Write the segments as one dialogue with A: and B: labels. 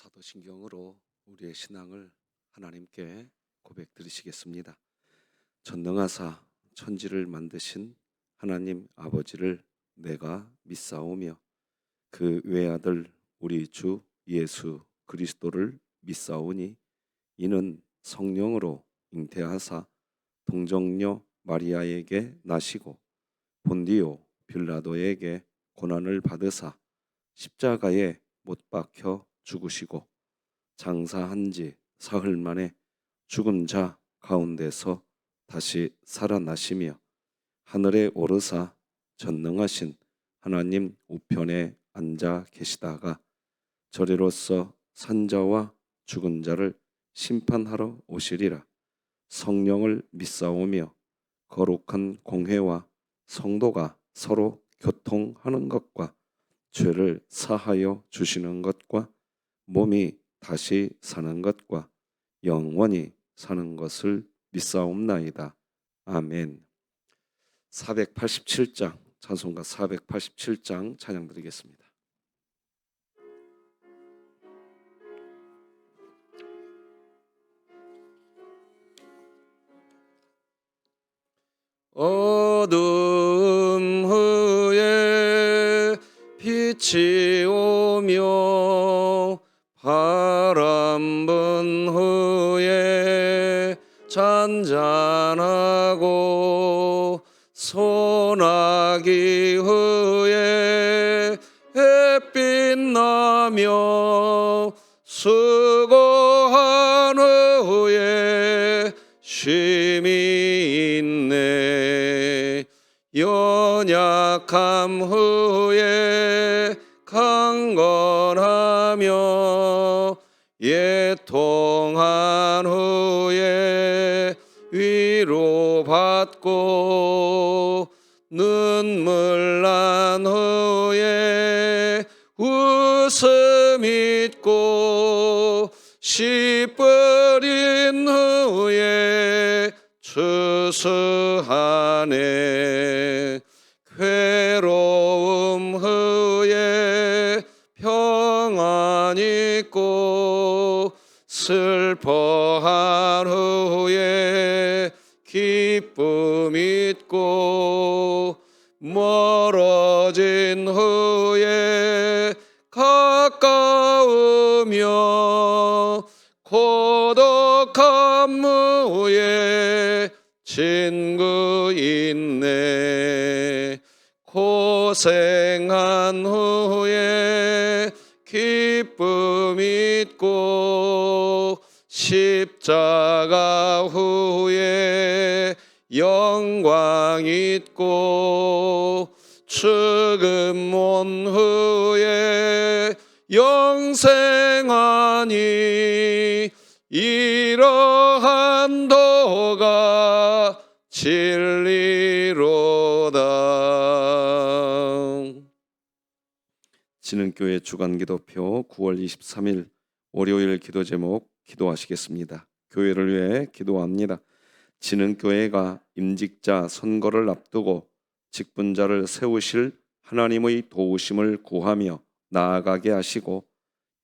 A: 사도신경으로 우리의 신앙을 하나님께 고백드리시겠습니다. 전능하사 천지를 만드신 하나님 아버지를 내가 믿사오며 그 외아들 우리 주 예수 그리스도를 믿사오니 이는 성령으로 잉태하사 동정녀 마리아에게 나시고 본디오 빌라도에게 고난을 받으사 십자가에 못 박혀 죽으시고 장사한 지 사흘 만에 죽은 자 가운데서 다시 살아나시며 하늘에 오르사 전능하신 하나님 우편에 앉아 계시다가 저리로서 산자와 죽은 자를 심판하러 오시리라. 성령을 믿사오며 거룩한 공회와 성도가 서로 교통하는 것과 죄를 사하여 주시는 것과 몸이 다시 사는 것과 영원히 사는 것을 믿사옵나이다. 아멘. 487장 찬송가 487장 찬양 드리겠습니다. 어두움 후에 빛이 오며 바람 분 후에 잔잔하고 소나기 후에 햇빛 나며 수고한 후에 쉼이 있네. 연약함 후에 강건하며 애통한 후에 위로받고 눈물 난 후에 웃음 있고 씨 뿌린 후에 추수하네. 괴로움 후에 평안 있고 슬퍼한 후에 기쁨 있고 멀어진 후에 가까우며 고독한 후에 친구 있네. 고생한 후에 기쁨 있고 십자가 후에 영광 있고 죽음 온 후에 영생하니 이러한 도가 진리로다. 진흥교회 주간기도표 9월 23일 월요일 기도 제목 기도하시겠습니다. 교회를 위해 기도합니다. 진흥교회가 임직자 선거를 앞두고 직분자를 세우실 하나님의 도우심을 구하며 나아가게 하시고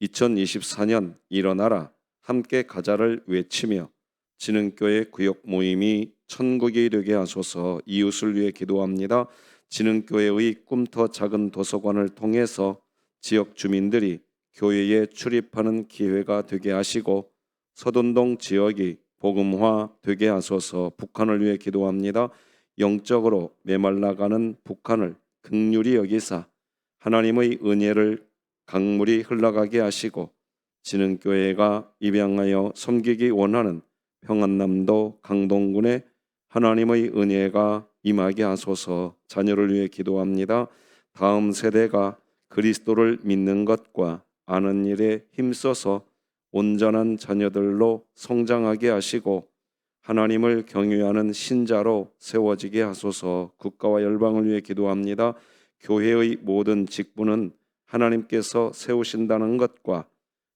A: 2024년 일어나라 함께 가자를 외치며 진흥교회 구역 모임이 천국이 되게 하소서. 이웃을 위해 기도합니다. 진흥교회의 꿈터 작은 도서관을 통해서 지역 주민들이 교회에 출입하는 기회가 되게 하시고 서돈동 지역이 복음화 되게 하소서. 북한을 위해 기도합니다. 영적으로 메말라가는 북한을 긍휼히 여기사 하나님의 은혜를 강물이 흘러가게 하시고 진흥교회가 입양하여 섬기기 원하는 평안남도 강동군에 하나님의 은혜가 임하게 하소서. 자녀를 위해 기도합니다. 다음 세대가 그리스도를 믿는 것과 아는 일에 힘써서 온전한 자녀들로 성장하게 하시고 하나님을 경외하는 신자로 세워지게 하소서. 국가와 열방을 위해 기도합니다. 교회의 모든 직분은 하나님께서 세우신다는 것과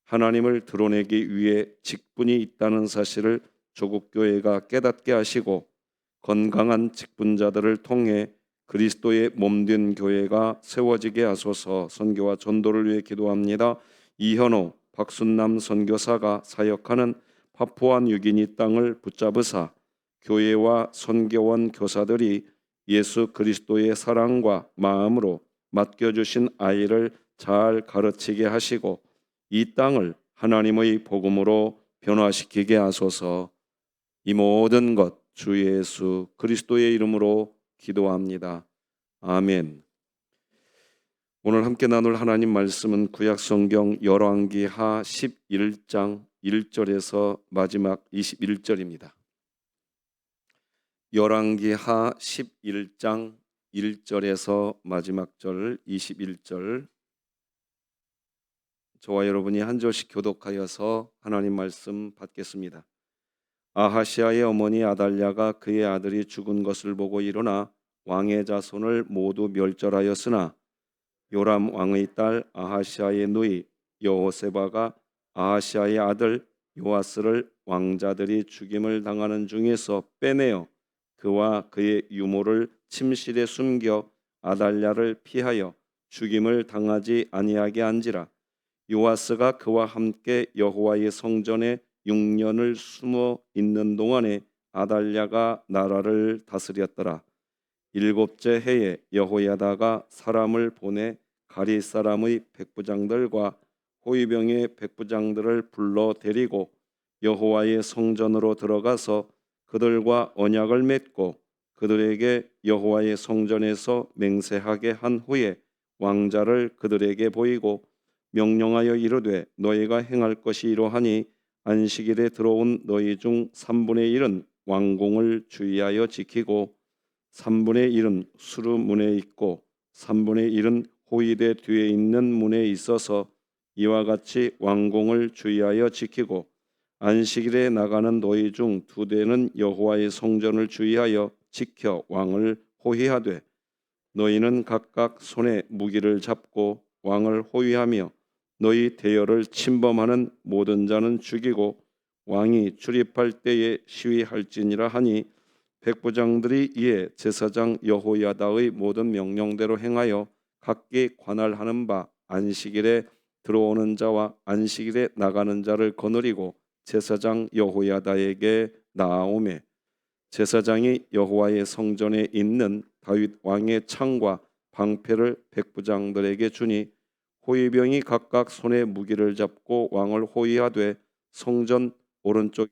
A: 하나님을 드러내기 위해 직분이 있다는 사실을 조국교회가 깨닫게 하시고 건강한 직분자들을 통해 그리스도의 몸된 교회가 세워지게 하소서. 선교와 전도를 위해 기도합니다. 이현호 곽순남 선교사가 사역하는 파푸아 뉴기니 땅을 붙잡으사 교회와 선교원 교사들이 예수 그리스도의 사랑과 마음으로 맡겨주신 아이를 잘 가르치게 하시고 이 땅을 하나님의 복음으로 변화시키게 하소서. 이 모든 것 주 예수 그리스도의 이름으로 기도합니다. 아멘. 오늘 함께 나눌 하나님 말씀은 구약성경 열왕기하 11장 1절에서 마지막 21절입니다. 열왕기하 11장 1절에서 마지막 절 21절, 저와 여러분이 한 절씩 교독하여서 하나님 말씀 받겠습니다. 아하시아의 어머니 아달랴가 그의 아들이 죽은 것을 보고 일어나 왕의 자손을 모두 멸절하였으나 요람 왕의 딸 아하시아의 누이 여호세바가 아하시아의 아들 요아스를 왕자들이 죽임을 당하는 중에서 빼내어 그와 그의 유모를 침실에 숨겨 아달랴를 피하여 죽임을 당하지 아니하게 한지라. 요아스가 그와 함께 여호와의 성전에 6년을 숨어 있는 동안에 아달랴가 나라를 다스렸더라. 7째 해에 여호야다가 사람을 보내 가리 사람의 백부장들과 호위병의 백부장들을 불러 데리고 여호와의 성전으로 들어가서 그들과 언약을 맺고 그들에게 여호와의 성전에서 맹세하게 한 후에 왕자를 그들에게 보이고 명령하여 이르되 너희가 행할 것이 이러하니 안식일에 들어온 너희 중 3분의 1은 왕궁을 주의하여 지키고 3분의 1은 수루 문에 있고 3분의 1은 호위대 뒤에 있는 문에 있어서 이와 같이 왕궁을 주의하여 지키고 안식일에 나가는 너희 중 2대는 여호와의 성전을 주의하여 지켜 왕을 호위하되 너희는 각각 손에 무기를 잡고 왕을 호위하며 너희 대열을 침범하는 모든 자는 죽이고 왕이 출입할 때에 시위할지니라 하니 백부장들이 이에 제사장 여호야다의 모든 명령대로 행하여 각기 관할하는 바 안식일에 들어오는 자와 안식일에 나가는 자를 거느리고 제사장 여호야다에게 나아오매 제사장이 여호와의 성전에 있는 다윗 왕의 창과 방패를 백부장들에게 주니 호위병이 각각 손에 무기를 잡고 왕을 호위하되 성전 오른쪽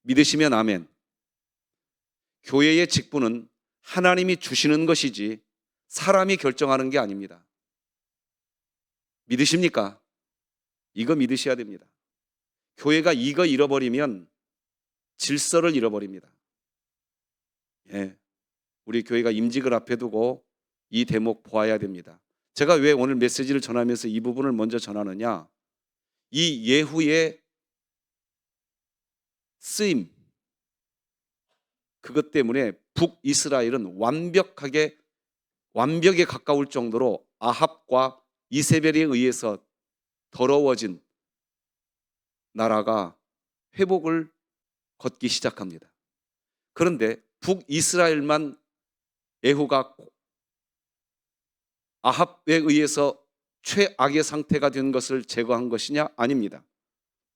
A: 믿으시면 아멘. 교회의 직분은 하나님이 주시는 것이지 사람이 결정하는 게 아닙니다. 믿으십니까? 이거 믿으셔야 됩니다. 교회가 이거 잃어버리면 질서를 잃어버립니다. 예, 우리 교회가 임직을 앞에 두고 이 대목 보아야 됩니다. 제가 왜 오늘 메시지를 전하면서 이 부분을 먼저 전하느냐? 이 예후의 쓰임, 그것 때문에 북이스라엘은 완벽에 가까울 정도로 아합과 이세벨에 의해서 더러워진 나라가 회복을 걷기 시작합니다. 그런데 북이스라엘만 예후가 아합에 의해서 최악의 상태가 된 것을 제거한 것이냐? 아닙니다.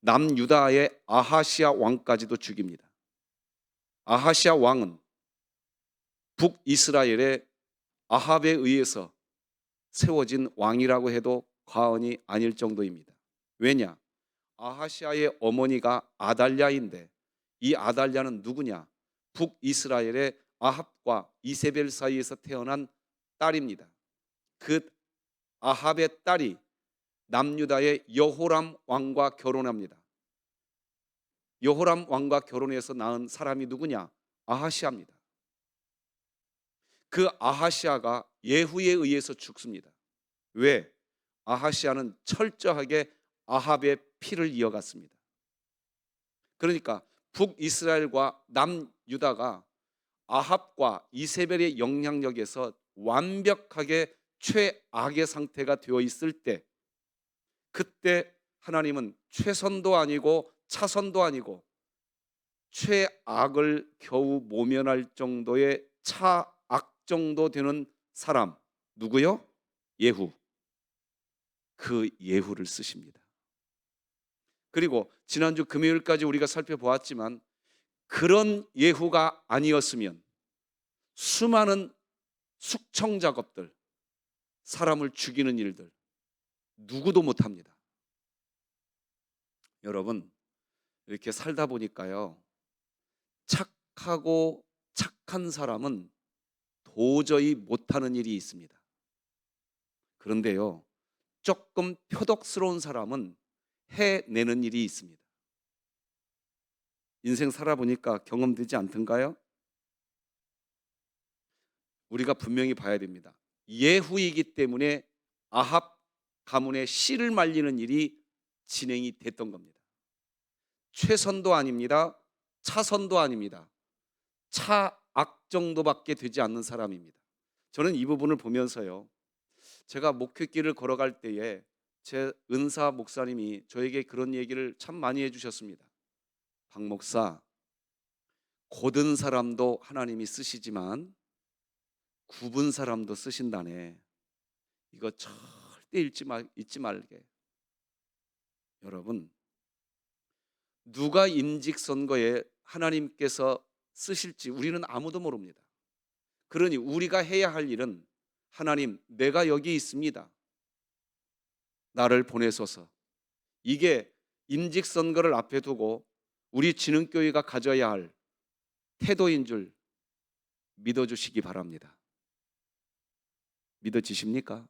A: 남유다의 아하시아 왕까지도 죽입니다. 아하시아 왕은 북이스라엘의 아합에 의해서 세워진 왕이라고 해도 과언이 아닐 정도입니다. 왜냐? 아하시아의 어머니가 아달랴인데 이 아달랴는 누구냐? 북이스라엘의 아합과 이세벨 사이에서 태어난 딸입니다. 그 아합의 딸이 남유다의 여호람 왕과 결혼합니다. 여호람 왕과 결혼해서 낳은 사람이 누구냐? 아하시아입니다. 그 아하시아가 예후에 의해서 죽습니다. 왜? 아하시아는 철저하게 아합의 피를 이어갔습니다. 그러니까 북이스라엘과 남유다가 아합과 이세벨의 영향력에서 완벽하게 최악의 상태가 되어 있을 때, 그때 하나님은 최선도 아니고 차선도 아니고 최악을 겨우 모면할 정도의 차악 정도 되는 사람, 누구요? 예후. 그 예후를 쓰십니다. 그리고 지난주 금요일까지 우리가 살펴보았지만 그런 예후가 아니었으면 수많은 숙청 작업들, 사람을 죽이는 일들 누구도 못합니다. 여러분, 이렇게 살다 보니까요, 착하고 착한 사람은 도저히 못하는 일이 있습니다. 그런데요, 조금 표독스러운 사람은 해내는 일이 있습니다. 인생 살아보니까 경험되지 않던가요? 우리가 분명히 봐야 됩니다. 예후이기 때문에 아합 가문의 씨를 말리는 일이 진행이 됐던 겁니다. 최선도 아닙니다. 차선도 아닙니다. 차악 정도밖에 되지 않는 사람입니다. 저는 이 부분을 보면서요, 제가 목회길을 걸어갈 때에 제 은사 목사님이 저에게 그런 얘기를 참 많이 해주셨습니다. 박 목사, 고든 사람도 하나님이 쓰시지만 굽은 사람도 쓰신다네. 이거 절대 잊지 말게. 여러분, 누가 임직 선거에 하나님께서 쓰실지 우리는 아무도 모릅니다. 그러니 우리가 해야 할 일은, 하나님, 내가 여기 있습니다. 나를 보내소서. 이게 임직 선거를 앞에 두고 우리 진흥교회가 가져야 할 태도인 줄 믿어주시기 바랍니다. 믿어지십니까?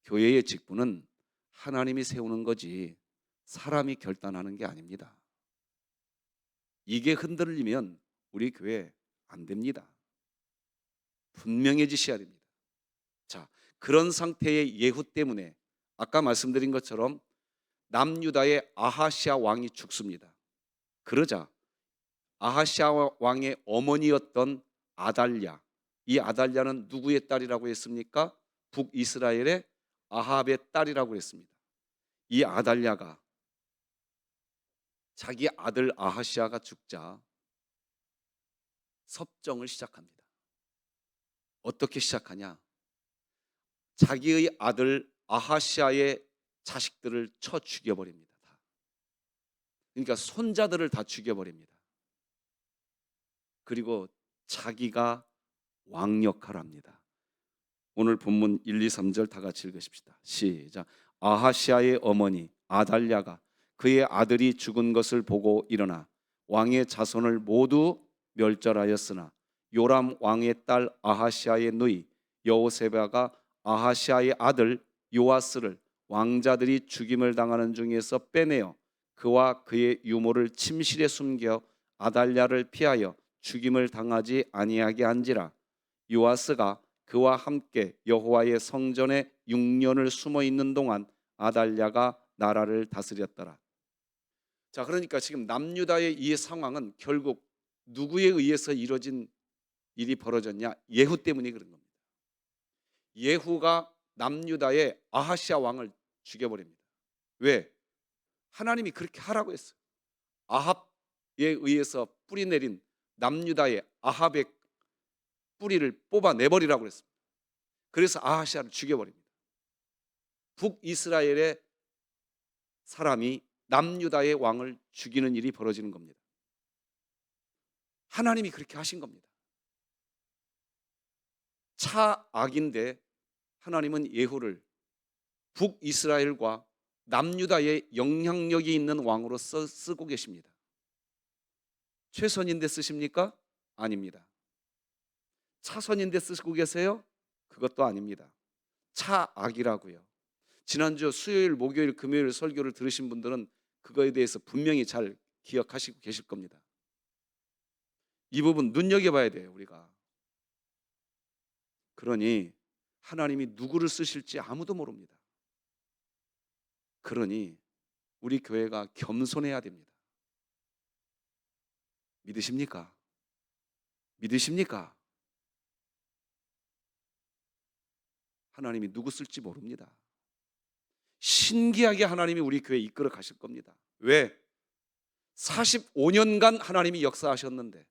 A: 교회의 직분은 하나님이 세우는 거지 사람이 결단하는 게 아닙니다. 이게 흔들리면 우리 교회 안 됩니다. 분명해지셔야 됩니다. 자, 그런 상태의 예후 때문에 아까 말씀드린 것처럼 남유다의 아하시아 왕이 죽습니다. 그러자 아하시아 왕의 어머니였던 아달랴, 이 아달랴는 누구의 딸이라고 했습니까? 북이스라엘의 아합의 딸이라고 했습니다. 이 아달랴가 자기 아들 아하시아가 죽자 섭정을 시작합니다. 어떻게 시작하냐? 자기의 아들 아하시아의 자식들을 쳐 죽여버립니다. 그러니까 손자들을 다 죽여버립니다. 그리고 자기가 왕역할합니다. 오늘 본문 1, 2, 3절 다 같이 읽으십시다. 시작. 아하시아의 어머니 아달랴가 그의 아들이 죽은 것을 보고 일어나 왕의 자손을 모두 멸절하였으나 요람 왕의 딸 아하시아의 누이 여호세바가 아하시아의 아들 요아스를 왕자들이 죽임을 당하는 중에서 빼내어 그와 그의 유모를 침실에 숨겨 아달랴를 피하여 죽임을 당하지 아니하게 한지라. 요아스가 그와 함께 여호와의 성전에 6년을 숨어 있는 동안 아달랴가 나라를 다스렸더라. 자, 그러니까 지금 남유다의 이 상황은 결국 누구에 의해서 이루어진 일이 벌어졌냐? 예후 때문에 그런 겁니다. 예후가 남유다의 아하시아 왕을 죽여버립니다. 왜? 하나님이 그렇게 하라고 했어요. 아합에 의해서 뿌리 내린 남유다의 아합의 뿌리를 뽑아내버리라고 그랬습니다. 그래서 아하시아를 죽여버립니다. 북이스라엘의 사람이 남유다의 왕을 죽이는 일이 벌어지는 겁니다. 하나님이 그렇게 하신 겁니다. 차악인데 하나님은 예후를 북이스라엘과 남유다의 영향력이 있는 왕으로 쓰고 계십니다. 최선인데 쓰십니까? 아닙니다. 차선인데 쓰고 계세요? 그것도 아닙니다. 차악이라고요. 지난주 수요일, 목요일, 금요일 설교를 들으신 분들은 그거에 대해서 분명히 잘 기억하시고 계실 겁니다. 이 부분 눈여겨봐야 돼요, 우리가. 그러니 하나님이 누구를 쓰실지 아무도 모릅니다. 그러니 우리 교회가 겸손해야 됩니다. 믿으십니까? 믿으십니까? 하나님이 누구 쓸지 모릅니다. 신기하게 하나님이 우리 교회 이끌어 가실 겁니다. 왜? 45년간 하나님이 역사하셨는데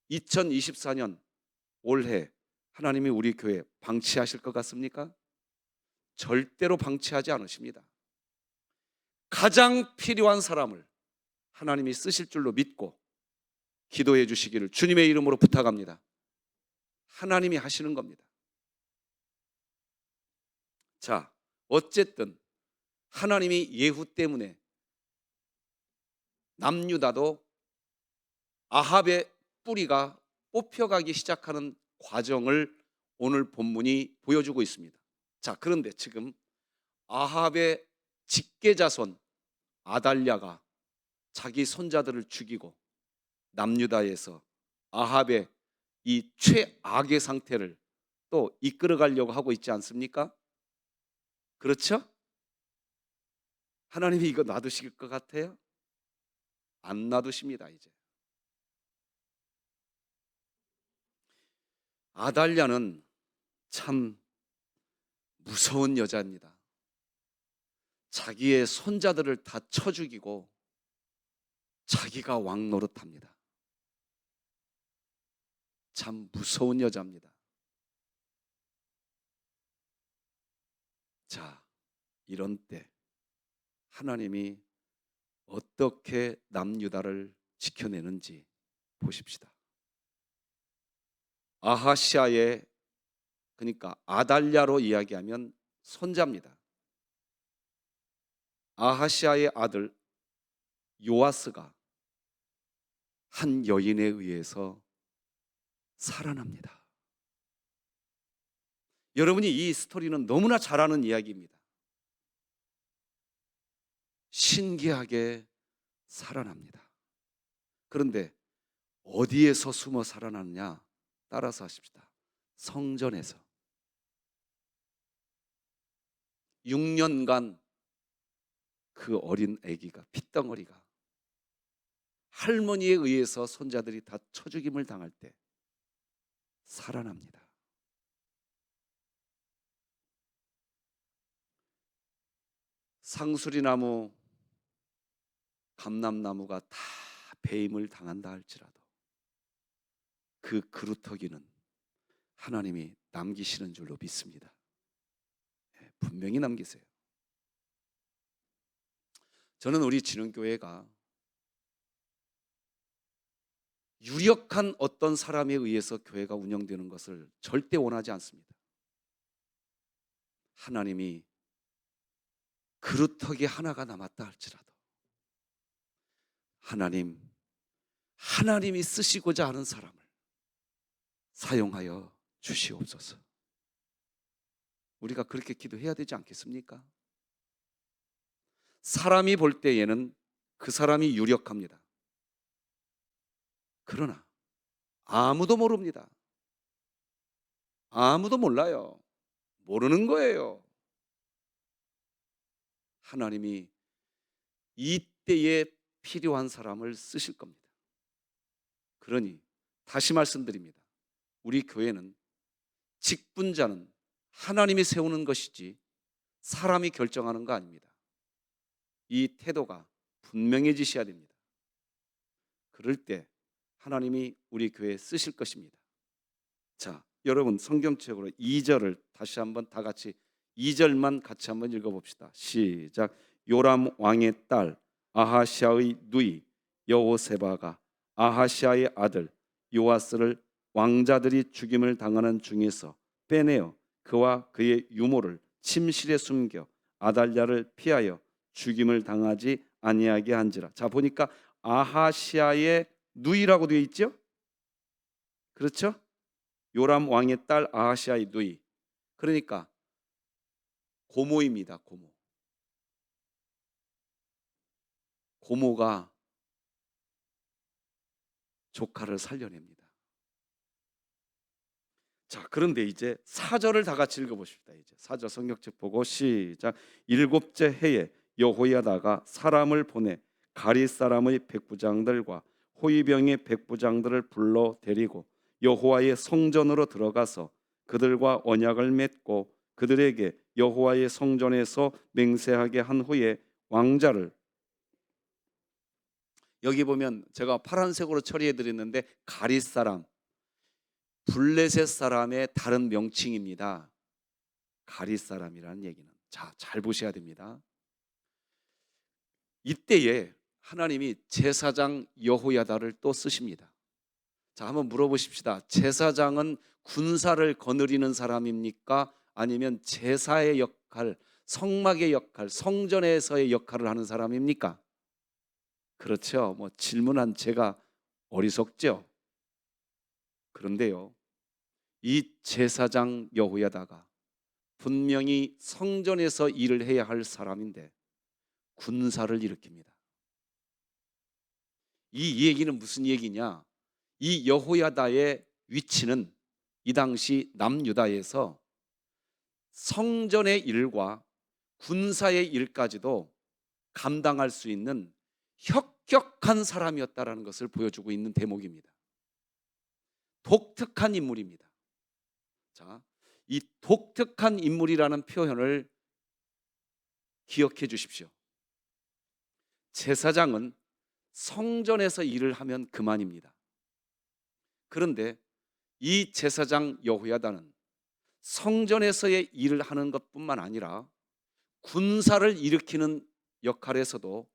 A: 2024년 올해 하나님이 우리 교회 방치하실 것 같습니까? 절대로 방치하지 않으십니다. 가장 필요한 사람을 하나님이 쓰실 줄로 믿고 기도해 주시기를 주님의 이름으로 부탁합니다. 하나님이 하시는 겁니다. 자, 어쨌든 하나님이 예후 때문에 남유다도 아합의 뿌리가 뽑혀가기 시작하는 과정을 오늘 본문이 보여주고 있습니다. 자, 그런데 지금 아합의 직계자손 아달랴가 자기 손자들을 죽이고 남유다에서 아합의 이 최악의 상태를 또 이끌어 가려고 하고 있지 않습니까? 그렇죠? 하나님이 이거 놔두실 것 같아요? 안 놔두십니다. 이제 아달랴는 참 무서운 여자입니다. 자기의 손자들을 다 쳐 죽이고 자기가 왕 노릇합니다. 참 무서운 여자입니다. 자, 이런 때 하나님이 어떻게 남유다를 지켜내는지 보십시다. 아하시아의, 그러니까 아달랴로 이야기하면 손자입니다. 아하시아의 아들 요아스가 한 여인에 의해서 살아납니다. 여러분이 이 스토리는 너무나 잘 아는 이야기입니다. 신기하게 살아납니다. 그런데 어디에서 숨어 살아났냐? 따라서 하십시다. 성전에서 6년간 그 어린 아기가, 핏덩어리가 할머니에 의해서 손자들이 다 쳐죽임을 당할 때 살아납니다. 상수리나무, 감람나무가 다 배임을 당한다 할지라도 그 그루터기는 하나님이 남기시는 줄로 믿습니다. 분명히 남기세요. 저는 우리 진흥교회가 유력한 어떤 사람에 의해서 교회가 운영되는 것을 절대 원하지 않습니다. 하나님이 그루터기 하나가 남았다 할지라도 하나님이 쓰시고자 하는 사람을 사용하여 주시옵소서. 우리가 그렇게 기도해야 되지 않겠습니까? 사람이 볼 때에는 그 사람이 유력합니다. 그러나 아무도 모릅니다. 아무도 몰라요. 모르는 거예요. 하나님이 이때에 필요한 사람을 쓰실 겁니다. 그러니 다시 말씀드립니다. 우리 교회는 직분자는 하나님이 세우는 것이지 사람이 결정하는 거 아닙니다. 이 태도가 분명해지셔야 됩니다. 그럴 때 하나님이 우리 교회에 쓰실 것입니다. 자, 여러분 성경책으로 2절을 다시 한번 다 같이 2절만 같이 한번 읽어봅시다. 시작. 요람 왕의 딸 아하시아의 누이 여호세바가 아하시아의 아들 요아스를 왕자들이 죽임을 당하는 중에서 빼내어 그와 그의 유모를 침실에 숨겨 아달랴를 피하여 죽임을 당하지 아니하게 한지라. 자, 보니까 아하시아의 누이라고 되어 있죠? 그렇죠? 요람 왕의 딸 아하시아의 누이. 그러니까 고모입니다. 고모가 조카를 살려냅니다. 자, 그런데 이제 4절을 다 같이 읽어보십시다. 이제 4절 성경책 보고 시작. 7째 해에 여호야다가 사람을 보내 가리 사람의 백부장들과 호위병의 백부장들을 불러 데리고 여호와의 성전으로 들어가서 그들과 언약을 맺고 그들에게 여호와의 성전에서 맹세하게 한 후에 왕자를, 여기 보면 제가 파란색으로 처리해 드렸는데 가리 사람, 블레셋 사람의 다른 명칭입니다. 가리 사람이라는 얘기는, 자, 잘 보셔야 됩니다. 이때에 하나님이 제사장 여호야다를 또 쓰십니다. 자, 한번 물어보십시다. 제사장은 군사를 거느리는 사람입니까? 아니면 제사의 역할, 성막의 역할, 성전에서의 역할을 하는 사람입니까? 그렇죠. 뭐 질문한 제가 어리석죠. 그런데요, 이 제사장 여호야다가 분명히 성전에서 일을 해야 할 사람인데 군사를 일으킵니다. 이 얘기는 무슨 얘기냐? 이 여호야다의 위치는 이 당시 남유다에서 성전의 일과 군사의 일까지도 감당할 수 있는 혁격한 사람이었다라는 것을 보여주고 있는 대목입니다. 독특한 인물입니다. 자, 이 독특한 인물이라는 표현을 기억해 주십시오. 제사장은 성전에서 일을 하면 그만입니다. 그런데 이 제사장 여호야다는 성전에서의 일을 하는 것뿐만 아니라 군사를 일으키는 역할에서도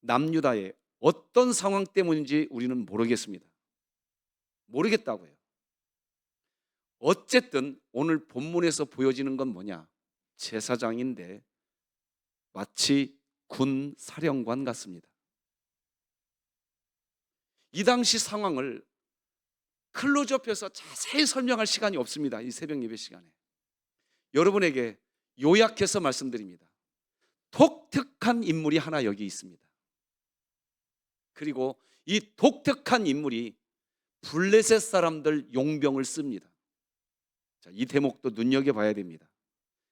A: 남유다의 어떤 상황 때문인지 우리는 모르겠습니다. 모르겠다고요. 어쨌든 오늘 본문에서 보여지는 건 뭐냐? 제사장인데 마치 군 사령관 같습니다. 이 당시 상황을 클로즈업해서 자세히 설명할 시간이 없습니다. 이 새벽 예배 시간에 여러분에게 요약해서 말씀드립니다. 독특한 인물이 하나 여기 있습니다. 그리고 이 독특한 인물이 블레셋 사람들 용병을 씁니다. 자, 이 대목도 눈여겨봐야 됩니다.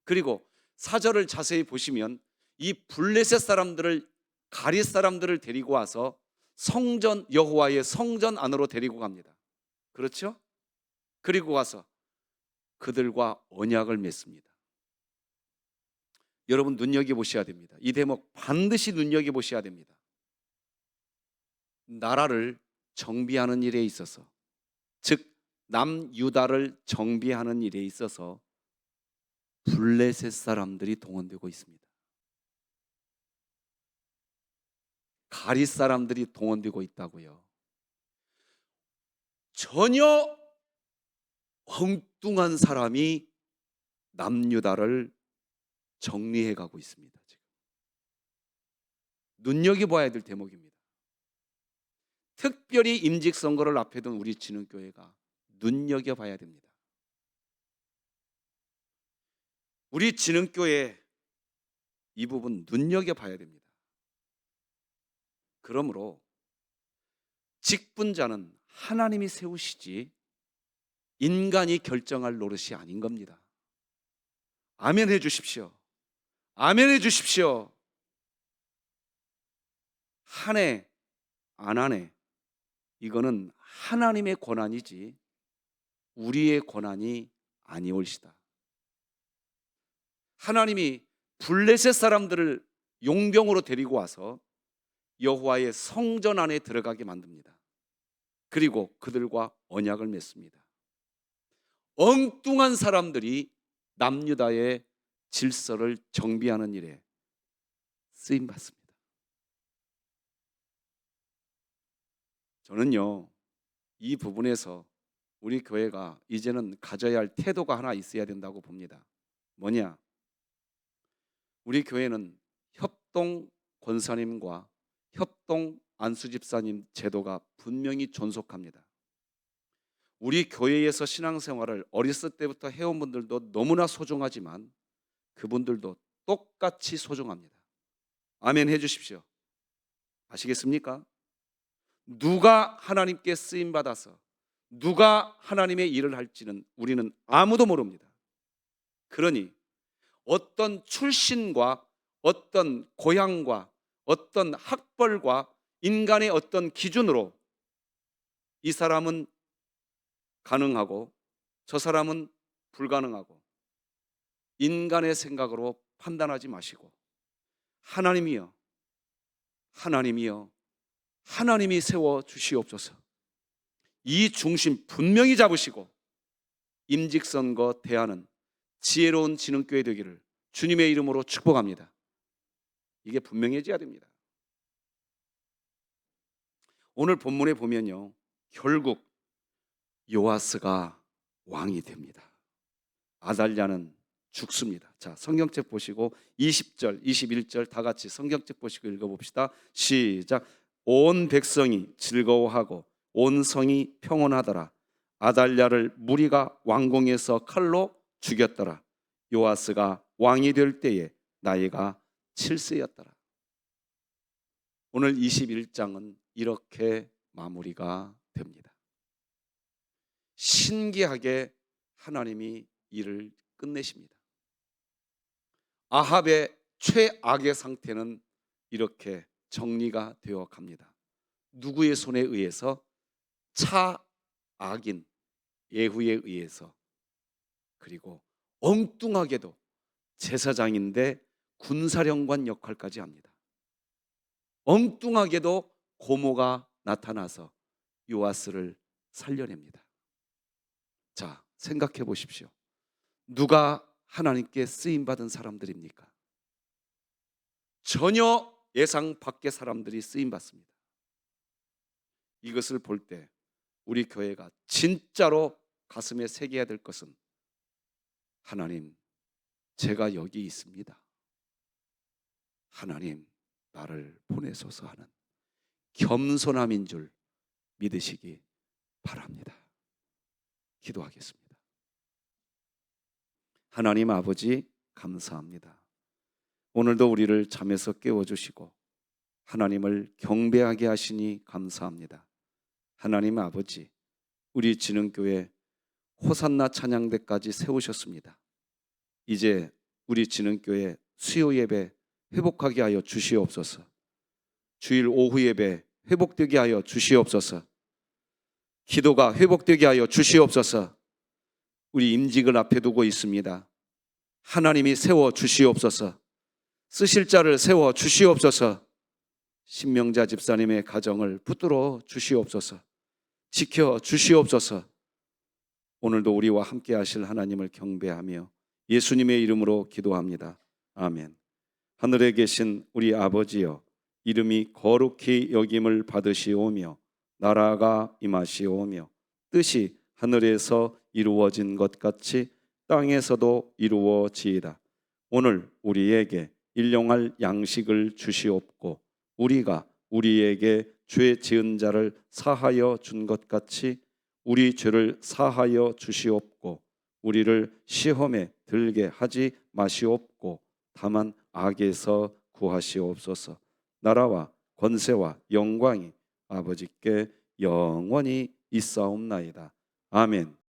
A: 그리고 4절을 자세히 보시면 이 블레셋 사람들을, 가리 사람들을 데리고 와서 성전, 여호와의 성전 안으로 데리고 갑니다. 그렇죠? 그리고 와서 그들과 언약을 맺습니다. 여러분 눈여겨보셔야 됩니다. 이 대목 반드시 눈여겨보셔야 됩니다. 나라를 정비하는 일에 있어서, 즉 남유다를 정비하는 일에 있어서 블레셋 사람들이 동원되고 있습니다. 가리 사람들이 동원되고 있다고요. 전혀 엉뚱한 사람이 남유다를 정리해 가고 있습니다. 지금 눈여겨봐야 될 대목입니다. 특별히 임직선거를 앞에 둔 우리 진흥교회가 눈여겨봐야 됩니다. 우리 진흥교회 이 부분 눈여겨봐야 됩니다. 그러므로 직분자는 하나님이 세우시지 인간이 결정할 노릇이 아닌 겁니다. 아멘 해 주십시오. 아멘 해 주십시오. 한 해, 안 한 해, 이거는 하나님의 권한이지 우리의 권한이 아니올시다. 하나님이 블레셋 사람들을 용병으로 데리고 와서 여호와의 성전 안에 들어가게 만듭니다. 그리고 그들과 언약을 맺습니다. 엉뚱한 사람들이 남유다의 질서를 정비하는 일에 쓰임 받습니다. 저는요, 이 부분에서 우리 교회가 이제는 가져야 할 태도가 하나 있어야 된다고 봅니다. 뭐냐? 우리 교회는 협동 권사님과 협동 안수집사님 제도가 분명히 존속합니다. 우리 교회에서 신앙생활을 어렸을 때부터 해온 분들도 너무나 소중하지만 그분들도 똑같이 소중합니다. 아멘 해 주십시오. 아시겠습니까? 누가 하나님께 쓰임받아서 누가 하나님의 일을 할지는 우리는 아무도 모릅니다. 그러니 어떤 출신과 어떤 고향과 어떤 학벌과 인간의 어떤 기준으로 이 사람은 가능하고 저 사람은 불가능하고 인간의 생각으로 판단하지 마시고 하나님이여 하나님이 세워 주시옵소서. 이 중심 분명히 잡으시고 임직선거 대하는 지혜로운 진흥교회 되기를 주님의 이름으로 축복합니다. 이게 분명해져야 됩니다. 오늘 본문에 보면요, 결국 요아스가 왕이 됩니다. 아달랴는 죽습니다. 자, 성경책 보시고 20절, 21절 다 같이 성경책 보시고 읽어봅시다. 시작. 온 백성이 즐거워하고 온 성이 평온하더라. 아달랴를 무리가 왕궁에서 칼로 죽였더라. 요아스가 왕이 될 때에 나이가 7세였더라. 오늘 21장은 이렇게 마무리가 됩니다. 신기하게 하나님이 일을 끝내십니다. 아합의 최악의 상태는 이렇게 정리가 되어 갑니다. 누구의 손에 의해서? 차악인 예후에 의해서. 그리고 엉뚱하게도 제사장인데 군사령관 역할까지 합니다. 엉뚱하게도 고모가 나타나서 요아스를 살려냅니다. 자, 생각해 보십시오. 누가 하나님께 쓰임받은 사람들입니까? 전혀 예상 밖의 사람들이 쓰임받습니다. 이것을 볼 때 우리 교회가 진짜로 가슴에 새겨야 될 것은 하나님, 제가 여기 있습니다. 하나님, 나를 보내소서 하는 겸손함인 줄 믿으시기 바랍니다. 기도하겠습니다. 하나님 아버지, 감사합니다. 오늘도 우리를 잠에서 깨워주시고 하나님을 경배하게 하시니 감사합니다. 하나님 아버지, 우리 진흥교회 호산나 찬양대까지 세우셨습니다. 이제 우리 진흥교회 수요 예배 회복하게 하여 주시옵소서. 주일 오후 예배 회복되게 하여 주시옵소서. 기도가 회복되게 하여 주시옵소서. 우리 임직을 앞에 두고 있습니다. 하나님이 세워 주시옵소서. 쓰실 자를 세워 주시옵소서. 신명자 집사님의 가정을 붙들어 주시옵소서. 지켜 주시옵소서. 오늘도 우리와 함께 하실 하나님을 경배하며 예수님의 이름으로 기도합니다. 아멘. 하늘에 계신 우리 아버지여, 이름이 거룩히 여김을 받으시오며 나라가 임하시오며 뜻이 하늘에서 이루어진 것 같이 땅에서도 이루어지이다. 오늘 우리에게 일용할 양식을 주시옵고 우리가 우리에게 죄 지은 자를 사하여 준 것 같이 우리 죄를 사하여 주시옵고 우리를 시험에 들게 하지 마시옵고 다만 악에서 구하시옵소서. 나라와 권세와 영광이 아버지께 영원히 있사옵나이다. 아멘.